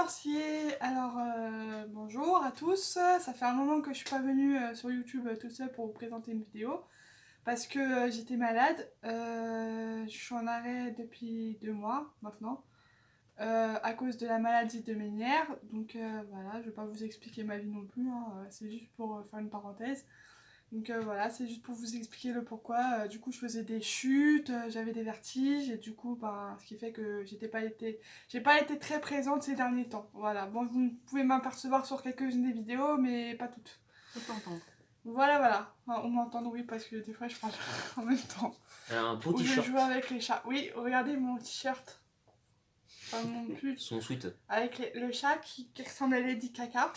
sorciers. Alors bonjour à tous, ça fait un moment que je suis pas venue sur YouTube toute seule pour vous présenter une vidéo parce que j'étais malade, je suis en arrêt depuis 2 mois maintenant à cause de la maladie de Ménière, donc voilà, je vais pas vous expliquer ma vie non plus, hein, c'est juste pour faire une parenthèse. Donc voilà, c'est juste pour vous expliquer le pourquoi. Du coup, je faisais des chutes, j'avais des vertiges, et du coup, ce qui fait que j'ai pas été très présente ces derniers temps. Voilà, bon, vous pouvez m'apercevoir sur quelques-unes des vidéos, mais pas toutes. On peut entendre. Voilà, voilà. Enfin, on m'entend, oui, parce que des fois, je parle en même temps. Alors, un beau Ou je t-shirt. joue avec les chats. Oui, regardez mon t-shirt. Enfin, mon pull. Son sweat. Avec le chat qui ressemble à Lady Caca.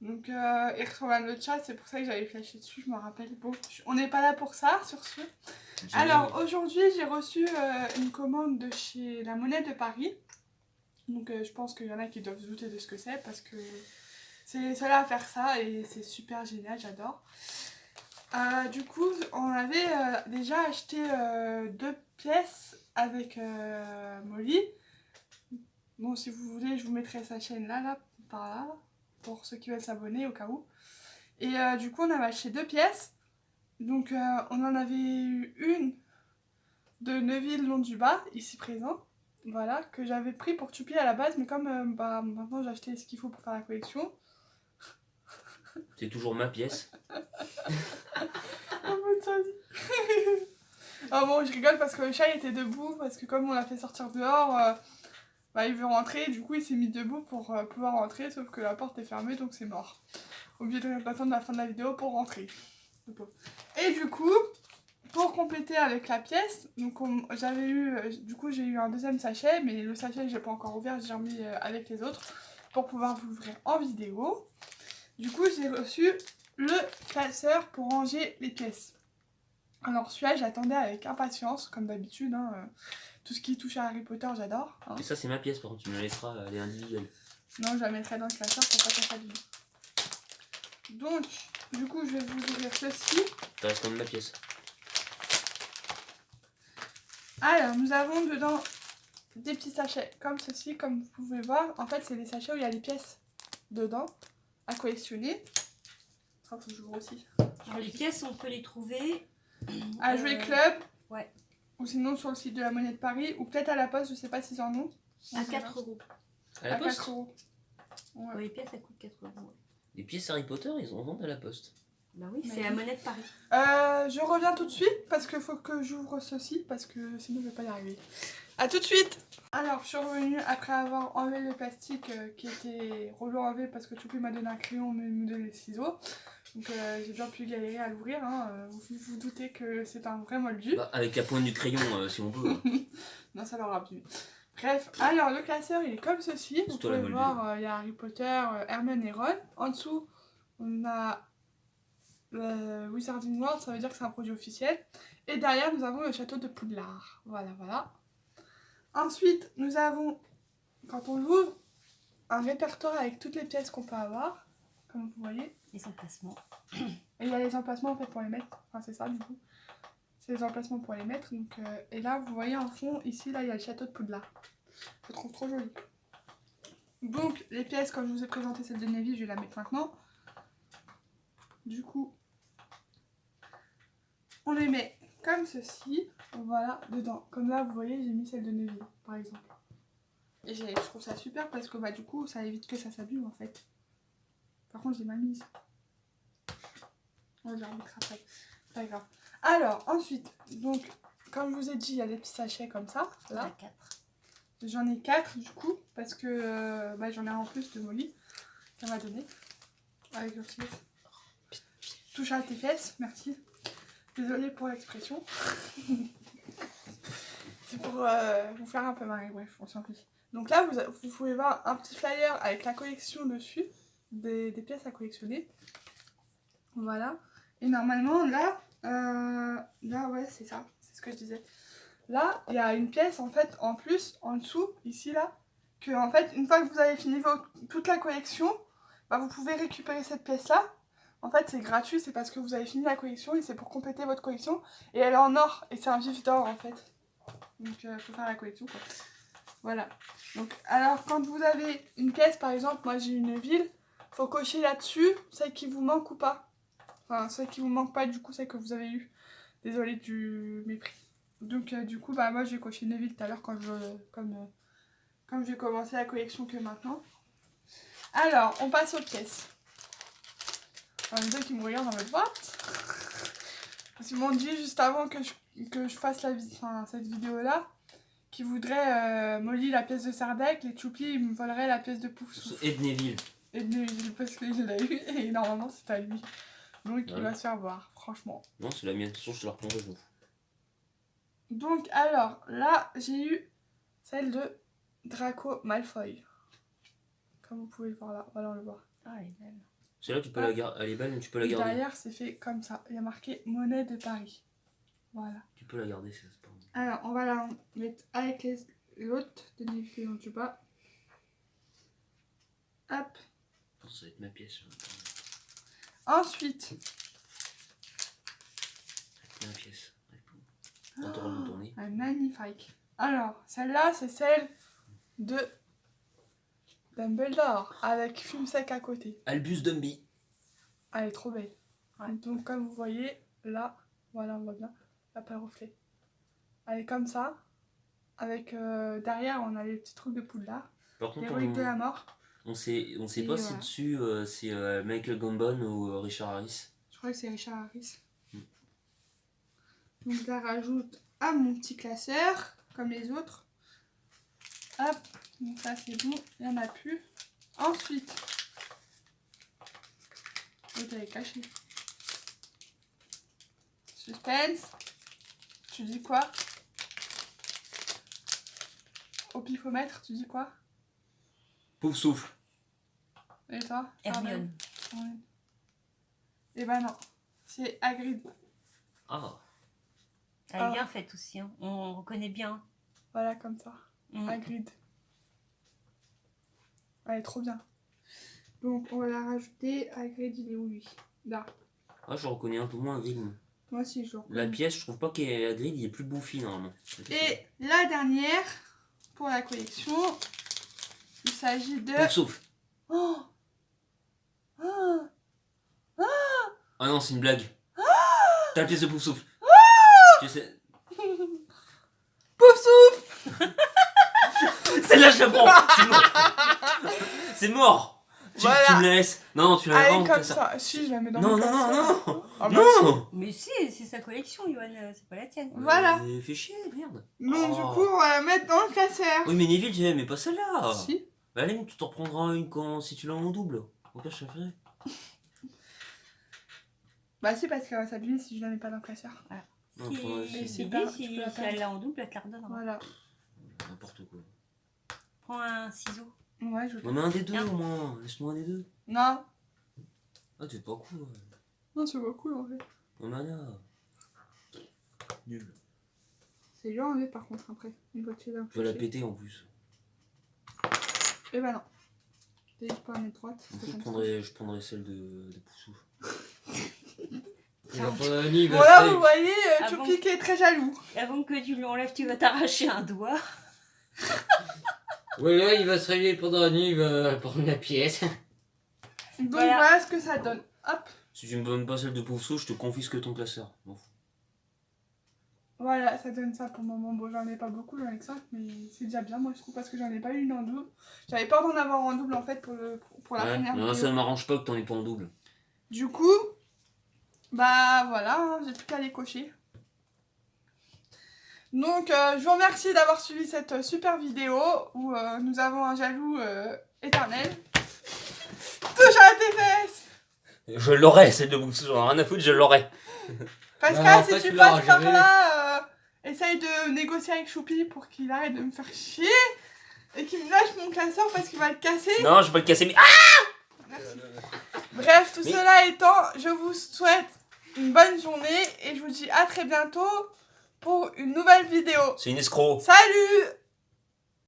Donc il ressemble à notre chat, c'est pour ça que j'avais flashé dessus, je me rappelle. Bon, on n'est pas là pour ça, sur ce. Alors aujourd'hui j'ai reçu une commande de chez La Monnaie de Paris. Donc je pense qu'il y en a qui doivent se douter de ce que c'est parce que c'est seul à faire ça et c'est super génial, j'adore. Du coup on avait déjà acheté 2 pièces avec Molly. Bon, si vous voulez je vous mettrai sa chaîne là, par là, pour ceux qui veulent s'abonner au cas où. Et du coup on avait acheté 2 pièces. Donc on en avait eu une de Neuville-Long-du-Bas, ici présent. Voilà, que j'avais pris pour Tupi à la base, mais comme maintenant j'ai acheté ce qu'il faut pour faire la collection. C'est toujours ma pièce. Oh bon, je rigole parce que le chat il était debout, parce que comme on l'a fait sortir dehors, il veut rentrer, du coup il s'est mis debout pour pouvoir rentrer, sauf que la porte est fermée donc c'est mort. Obligé d'attendre la fin de la vidéo pour rentrer. Et du coup, pour compléter avec la pièce, donc j'avais eu, du coup j'ai eu un deuxième sachet, mais le sachet j'ai pas encore ouvert, j'ai remis avec les autres pour pouvoir vous l'ouvrir en vidéo. Du coup j'ai reçu le classeur pour ranger les pièces. Alors celui-là j'attendais avec impatience, comme d'habitude, hein, tout ce qui touche à Harry Potter j'adore. Hein. Et ça c'est ma pièce, par contre tu me la laisseras, elle est individuelle. Non, je la mettrai dans le classeur pour pas qu'elle s'abîme. Donc, du coup je vais vous ouvrir ceci. Ça reste comme ma pièce. Alors, nous avons dedans des petits sachets comme ceci, comme vous pouvez voir. En fait, c'est des sachets où il y a les pièces dedans à collectionner. Ça, faut que j'ouvre aussi. Alors, les pièces, on peut les trouver à Jouer Club. Ouais. Ou sinon sur le site de La Monnaie de Paris. Ou peut-être à la Poste, je sais pas s'ils en ont. À 4 €. À la poste 4 €. Ouais. Ouais, les pièces, elles coûtent 4 €. Ouais. Les pièces Harry Potter, ils en vendent à la poste. Bah oui, c'est La Monnaie de Paris. Je reviens tout de suite parce qu'il faut que j'ouvre ceci parce que sinon je vais pas y arriver. A tout de suite. Alors je suis revenue après avoir enlevé le plastique qui était relou à enlever parce que Tupi m'a donné un crayon mais me donné des ciseaux. Donc j'ai bien pu galérer à l'ouvrir, hein. Vous vous doutez que c'est un vrai moldu. Bah, avec la pointe du crayon si on peut. Non, ça l'aura plus. Bref, alors le classeur il est comme ceci. Vous pouvez voir, il y a Harry Potter, Hermione et Ron. En dessous on a Wizarding World, ça veut dire que c'est un produit officiel. Et derrière nous avons le château de Poudlard. Voilà, voilà. Ensuite nous avons, quand on l'ouvre, un répertoire avec toutes les pièces qu'on peut avoir, comme vous voyez. Les emplacements. Et il y a les emplacements en fait pour les mettre. Enfin c'est ça du coup. C'est les emplacements pour les mettre. Donc, et là vous voyez en fond, ici là il y a le château de Poudlard. Je trouve trop joli. Donc les pièces, comme je vous ai présenté celle de Neville, je vais la mettre maintenant. Du coup, on les met comme ceci, voilà, dedans. Comme là, vous voyez, j'ai mis celle de Neville, par exemple. Et je trouve ça super parce que du coup, ça évite que ça s'abîme en fait. Par contre, j'ai mal mise. On va la remettre après. Pas grave. Alors, ensuite, donc, comme je vous ai dit, il y a des petits sachets comme ça, là. J'en ai 4 du coup, parce que j'en ai un en plus de Molly. Ça m'a donné. Avec le petit. Touche à tes fesses, merci. Désolée pour l'expression. C'est pour vous faire un peu marrer, bref, on s'en fiche. Donc là, vous pouvez voir un petit flyer avec la collection dessus, des pièces à collectionner. Voilà. Et normalement, là ouais, c'est ça, c'est ce que je disais. Là, il y a une pièce en fait en plus, en dessous, ici là, que en fait, une fois que vous avez fini toute la collection, vous pouvez récupérer cette pièce là. En fait, c'est gratuit, c'est parce que vous avez fini la collection et c'est pour compléter votre collection. Et elle est en or, et c'est un vif d'or en fait. Donc, faut faire la collection quoi. Voilà. Donc, alors, quand vous avez une pièce, par exemple, moi j'ai une ville, faut cocher là-dessus celle qui vous manque ou pas. Enfin, celle qui vous manque pas, du coup, celle que vous avez eue. Désolée du mépris. Donc, du coup, bah, moi j'ai coché une ville tout à l'heure quand comme j'ai commencé la collection que maintenant. Alors, on passe aux pièces. Alors, les deux qui me regardent en mode what? Parce qu'ils m'ont dit juste avant que je fasse cette vidéo-là, qu'ils voudraient Molly la pièce de Sardec, les Choupi ils me voleraient la pièce de Poufsouffle. Et de Neville. Et de Neville, parce qu'il l'a eu et normalement c'est à lui. Donc il va se faire voir, franchement. Non, c'est la mienne, de toute façon je te la reprendrai, je m'en fous. Donc alors, là j'ai eu celle de Draco Malfoy. Comme vous pouvez le voir là, voilà on le voit. Ah, elle est belle. Celle-là, tu peux la garder, elle est belle, mais tu peux la Et garder. derrière c'est fait comme ça, il y a marqué monnaie de Paris. Voilà. Tu peux la garder, c'est pas... Alors on va la mettre avec l'autre de Neville dont tu pas. Hop. Je pense que ça va être ma pièce. Ensuite. Ma pièce. On te remet tourner. Magnifique. Alors, celle-là, c'est celle de Dumbledore, avec fume sec à côté. Albus Dumby. Elle est trop belle. Ouais. Donc, comme vous voyez, là, voilà, on voit bien, la pas le reflet. Elle est comme ça, avec derrière, on a les petits trucs de Poudlard, Par les contre, reliques de la mort. on sait Et pas si voilà. dessus c'est Michael Gambon ou Richard Harris. Je crois que c'est Richard Harris. Donc, je la rajoute à mon petit classeur, comme les autres. Hop, donc ça c'est bon, il n'y en a plus. Ensuite, l'autre elle est cachée. Suspense. Tu dis quoi? Au pifomètre, tu dis quoi? Poufsouffle. Et toi? Hermione. Hermione. Et bah non, c'est Hagrid. Ah. Elle est bien faite aussi, hein. On reconnaît bien. Voilà, comme ça. Hagrid. Elle est trop bien. Donc on va la rajouter. Hagrid, il est où lui? Là. Ah, je reconnais un peu moins Hagrid. Moi aussi, je le reconnais. La pièce, je trouve pas qu'Hagrid il est plus bouffi normalement. Et la dernière pour la collection, il s'agit de... Poufsouffle. Oh, oh, Ah non, c'est une blague. T'as la pièce de Poufsouffle. Tu sais... Poufsouffle. Celle-là, je la prends. C'est mort. C'est mort. Voilà. Tu me la laisses. Non, tu la Elle rends est comme ça. Si, je la mets dans Non, mon non, non, classeur. non. Ah bah Non. Mais si, c'est sa collection, Yoann, c'est pas la tienne. Voilà. Fais chier, merde. Donc Oh. du coup, on va la mettre dans le classeur. Oui, mais Neville, tu mais pas celle-là. Si. Bah, allez, tu t'en reprendras une si tu l'as en double. Au pire, je te ferai. Bah si, parce qu'elle va s'abîmer si je la mets pas dans le classeur. Non, faudrait- Mais c'est Si, pas- si, tu peux la si elle l'a en double, elle te la redonnera. Voilà. N'importe quoi. Prends un ciseau. Ouais, je... On a un des deux Tiens. au moins. Laisse-moi un des deux. Non. Ah, t'es pas cool. Ouais. Non, c'est pas cool en fait. On en a. Nul. C'est dur à enlever par contre après. Une fois que tu l'as Je vais la péter en plus. Et bah non. T'as juste pas la mettre droite. En c'est fait, comme ça. je prendrais celle de Poufsouffle. Il va prendre un livre. Bon là vous voyez, Ah Choupi bon qui est très jaloux. Avant que tu l'enlèves, tu vas t'arracher un doigt. Ouais, là, il va se réveiller pendant la nuit, il va prendre la pièce. Donc Voilà. voilà ce que ça donne. Hop. Si tu me donnes pas celle de Poufsouffle, je te confisque ton classeur. Bon. Voilà, ça donne ça pour le moment. Bon, j'en ai pas beaucoup, j'en ai que 5, mais c'est déjà bien, moi je trouve, parce que j'en ai pas eu une en double. J'avais peur d'en avoir en double en fait pour la Ouais, première non, vidéo. ça ne m'arrange pas que t'en aies pas en double. Du coup, bah voilà, hein, j'ai plus qu'à les cocher. Donc, je vous remercie d'avoir suivi cette super vidéo où nous avons un jaloux éternel. Touche à tes fesses! Je l'aurais, celle de Poufsouffle, j'en ai rien à foutre, je l'aurais. Pascal, Non, si après, tu tu l'auras passes par jamais. là, essaye de négocier avec Choupi pour qu'il arrête de me faire chier et qu'il me lâche mon classeur parce qu'il va le casser. Non, je vais pas le casser, mais. Ah! Merci. Bref, tout Mais- cela étant, je vous souhaite une bonne journée et je vous dis à très bientôt pour une nouvelle vidéo. C'est une escroc. Salut!